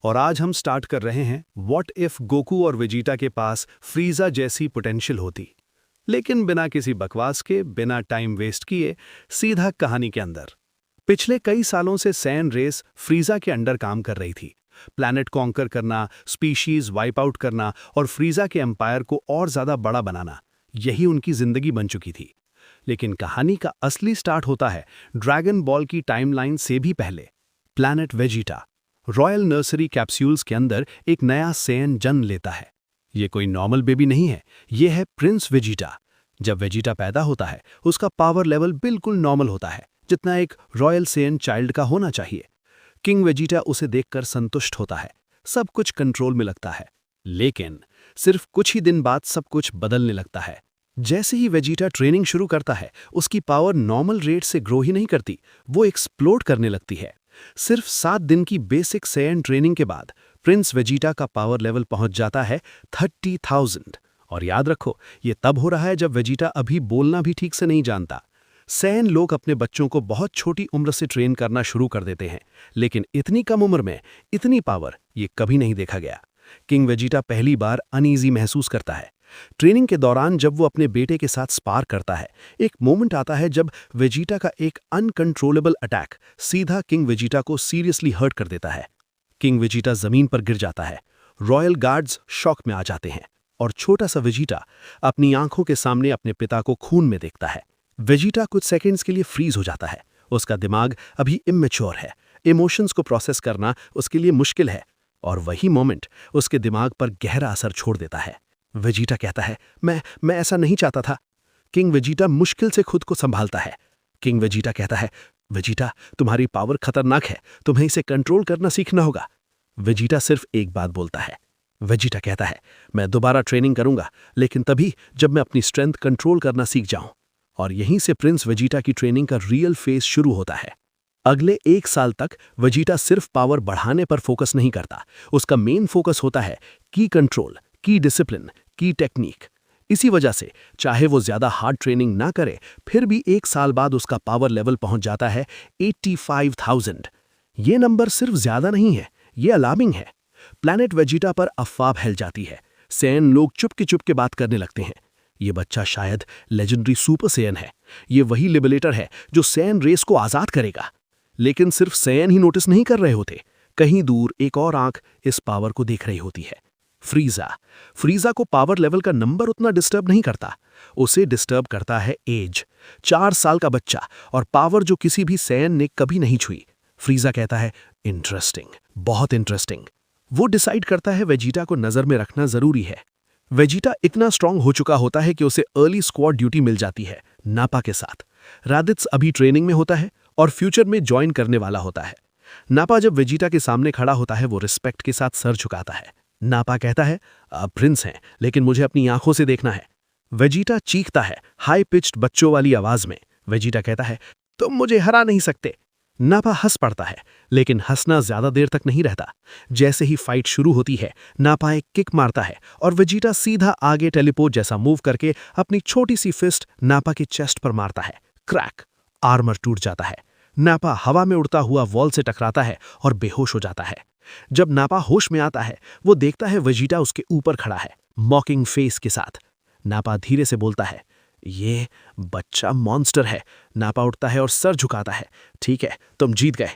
और आज हम स्टार्ट कर रहे हैं व्हाट इफ गोकू और वेजिटा के पास फ्रीजा जैसी पोटेंशियल होती। लेकिन बिना किसी बकवास के, बिना टाइम वेस्ट किए, सीधा कहानी के अंदर। पिछले कई सालों से सैन रेस फ्रीजा के अंडर काम कर रही थी। प्लैनेट कॉन्कर करना, स्पीशीज वाइप आउट करना और फ्रीजा के एम्पायर को और ज्यादा बड़ा बनाना, यही उनकी जिंदगी बन चुकी थी। लेकिन कहानी का असली स्टार्ट होता है ड्रैगन बॉल की टाइमलाइन से भी पहले। Planet Vegeta royal nursery capsules के अंदर एक नया सैयन जन्म लेता है। ये कोई नॉर्मल बेबी नहीं है, ये है प्रिंस वेजिटा। जब वेजिटा पैदा होता है, उसका पावर लेवल बिल्कुल नॉर्मल होता है, जितना एक रॉयल सैयन चाइल्ड का होना चाहिए। किंग वेजिटा उसे देखकर संतुष्ट होता है, सब कुछ कंट्रोल में लगता है। लेकिन सिर्फ कुछ ही दिन बाद सब कुछ बदलने लगता है। जैसे ही वेजिटा ट्रेनिंग शुरू करता है, उसकी पावर नॉर्मल रेट से ग्रो ही नहीं करती, वो एक्सप्लोड करने लगती है। सिर्फ 7 दिन की बेसिक सैयन ट्रेनिंग के बाद प्रिंस वेजिटा का पावर लेवल पहुंच जाता है 30,000। और याद रखो, ये तब हो रहा है जब वेजिटा अभी बोलना भी ठीक से नहीं जानता। सैयन लोग अपने बच्चों को बहुत छोटी उम्र से ट्रेन करना शुरू कर देते हैं, लेकिन इतनी कम उम्र में इतनी पावर ये कभी नहीं देखा गया। किंग वेजिटा पहली बार अनईजी महसूस करता है। ट्रेनिंग के दौरान जब वो अपने बेटे के साथ स्पार करता है, एक मोमेंट आता है जब वेजिटा का एक अनकंट्रोलेबल अटैक सीधा किंग वेजिटा को सीरियसली हर्ट कर देता है। किंग वेजिटा जमीन पर गिर जाता है। रॉयल गार्ड्स शॉक में आ जाते हैं और छोटा सा वेजिटा अपनी आंखों के सामने अपने पिता को खून में देखता है। वेजिटा कुछ सेकंड्स के लिए फ्रीज हो जाता है। उसका दिमाग अभी इमेच्योर है, इमोशंस को प्रोसेस करना उसके लिए मुश्किल है, और वही मोमेंट उसके दिमाग पर गहरा असर छोड़ देता है। वेजिटा कहता है, मैं ऐसा नहीं चाहता था। किंग वेजिटा मुश्किल से खुद को संभालता है। किंग वेजिटा कहता है, वेजिटा, तुम्हारी पावर खतरनाक है, तुम्हें इसे कंट्रोल करना सीखना होगा। वेजिटा सिर्फ एक बात बोलता है। वेजिटा कहता है, मैं दोबारा ट्रेनिंग करूंगा, लेकिन तभी जब मैं अपनी स्ट्रेंथ कंट्रोल करना सीख जाऊं। और यहीं से प्रिंस वेजिटा की ट्रेनिंग का रियल फेज शुरू होता है। अगले 1 साल तक वेजिटा सिर्फ पावर बढ़ाने पर फोकस नहीं करता, उसका मेन फोकस होता है की कंट्रोल, की डिसिप्लिन, की टेक्निक। इसी वजह से चाहे वो ज्यादा हार्ड ट्रेनिंग ना करे, फिर भी 1 साल बाद उसका पावर लेवल पहुंच जाता है 85,000। ये नंबर सिर्फ ज्यादा नहीं है, ये अलार्मिंग है। प्लैनेट वेजिटा पर अफवाह फैल जाती है। सैयन लोग चुप के बात करने लगते हैं, ये बच्चा शायद लेजेंडरी सुपर सैयन है, ये वही लिबरेटर है जो सैयन रेस को आजाद करेगा। लेकिन सिर्फ सैयन ही नोटिस नहीं कर रहे होते, कहीं दूर एक और आंख इस पावर को देख रही होती है। फ्रीजा को पावर लेवल का नंबर उतना डिस्टर्ब नहीं करता, उसे डिस्टर्ब करता है एज। 4 साल का बच्चा और पावर जो किसी भी सैयन ने कभी नहीं छुई। फ्रीजा कहता है, इंटरेस्टिंग, बहुत इंटरेस्टिंग। वो डिसाइड करता है वेजिटा को नजर में रखना जरूरी है। वेजिटा इतना स्ट्रांग हो चुका होता है कि उसे अर्ली स्क्वाड ड्यूटी मिल जाती है नापा के साथ। रादित्स अभी ट्रेनिंग में होता है और फ्यूचर में ज्वाइन करने वाला होता है। नापा जब वेजिटा के सामने खड़ा होता है, वो रिस्पेक्ट के साथ सर झुकाता है। नापा कहता है, आप प्रिंस हैं, लेकिन मुझे अपनी आंखों से देखना है। वेजिटा चीखता है हाई पिच्ड बच्चों वाली आवाज में। वेजिटा कहता है, तुम मुझे हरा नहीं सकते। नापा हंस पड़ता है, लेकिन हंसना ज्यादा देर तक नहीं रहता। जैसे ही फाइट शुरू होती है, नापा एक किक मारता है और वेजिटा सीधा आगे टेलीपोर्ट जैसा मूव करके अपनी छोटी सी फिस्ट नापा के चेस्ट पर मारता है। क्रैक, आर्मर टूट जाता है। नापा हवा में उड़ता हुआ वॉल से टकराता है और बेहोश हो जाता है। जब नापा होश में आता है, वो देखता है वेजिटा उसके ऊपर खड़ा है, मॉकिंग फेस के साथ। नापा धीरे से बोलता है, ये बच्चा मॉन्स्टर है। नापा उठता है और सर झुकाता है। ठीक है, तुम जीत गए।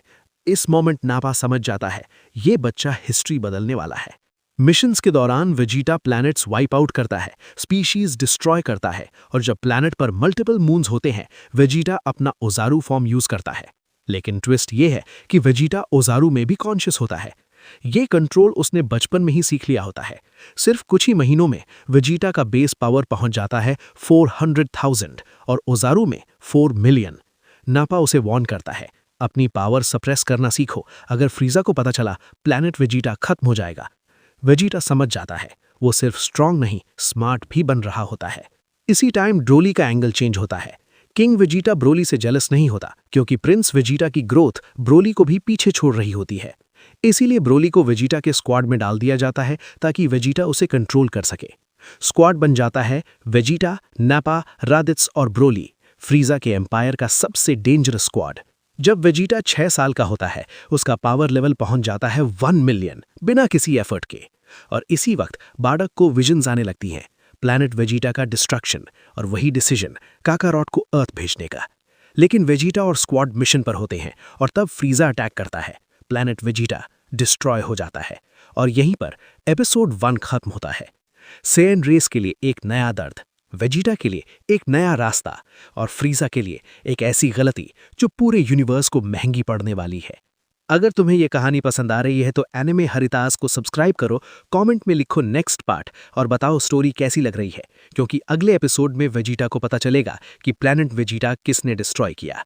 इस मोमेंट नापा समझ जाता है, ये बच्चा हिस्ट्री बदलने वाला है। मिशंस के दौरान वेजिटा प्लैनेट्स वाइप आउट करता है, स्पीशीज डिस्ट्रॉय करता है, और जब प्लैनेट पर मल्टीपल मून्स होते हैं, वेजिटा अपना ओजारू फॉर्म यूज करता है। लेकिन ट्विस्ट ये है कि वेजिटा ओजारू में भी कॉन्शियस होता है। ये कंट्रोल उसने बचपन में ही सीख लिया होता है। सिर्फ कुछ ही महीनों में वेजिटा का बेस पावर पहुंच जाता है 400,000 और ओजारू में 4 मिलियन। नापा उसे वार्न करता है, अपनी पावर सप्रेस करना सीखो, अगर फ्रीजा को पता चला प्लैनेट वेजिटा खत्म हो जाएगा। वेजिटा समझ जाता है, वो सिर्फ स्ट्रांग नहीं, स्मार्ट भी बन रहा होता है। इसी टाइम ब्रोली का एंगल चेंज होता है। किंग वेजिटा ब्रोली से जेलस नहीं होता, क्योंकि प्रिंस वेजिटा की ग्रोथ ब्रोली को भी पीछे छोड़ रही होती है। इसीलिए ब्रोली को वेजिटा के स्क्वाड में डाल दिया जाता है ताकि वेजिटा उसे कंट्रोल कर सके। स्क्वाड बन जाता है वेजिटा, नापा, रादित्स और ब्रोली, फ्रीजा के एम्पायर का सबसे डेंजरस स्क्वाड। जब वेजिटा 6 साल का होता है, उसका पावर लेवल पहुंच जाता है 1 मिलियन बिना किसी एफर्ट के। और इसी वक्त बार्डक को विजन्स आने लगती हैं, प्लैनेट वेजिटा का डिस्ट्रक्शन और वही डिसीजन काकारोट को अर्थ भेजने का। लेकिन वेजिटा और स्क्वाड मिशन पर होते हैं और तब फ्रीजा अटैक करता है, प्लैनेट वेजिटा डिस्ट्रॉय हो जाता है और यहीं पर एपिसोड 1 खत्म होता है। सेयन रेस के लिए एक नया दर्द, वेजिटा के लिए एक नया रास्ता और फ्रीजा के लिए एक ऐसी गलती जो पूरे यूनिवर्स को महंगी पड़ने वाली है। अगर तुम्हें यह कहानी पसंद आ रही है तो एनिमे हरितास को सब्सक्राइब करो, कमेंट में लिखो नेक्स्ट पार्ट और बताओ स्टोरी कैसी लग रही है, क्योंकि अगले एपिसोड में वेजिटा को पता चलेगा कि प्लैनेट वेजिटा किसने डिस्ट्रॉय किया।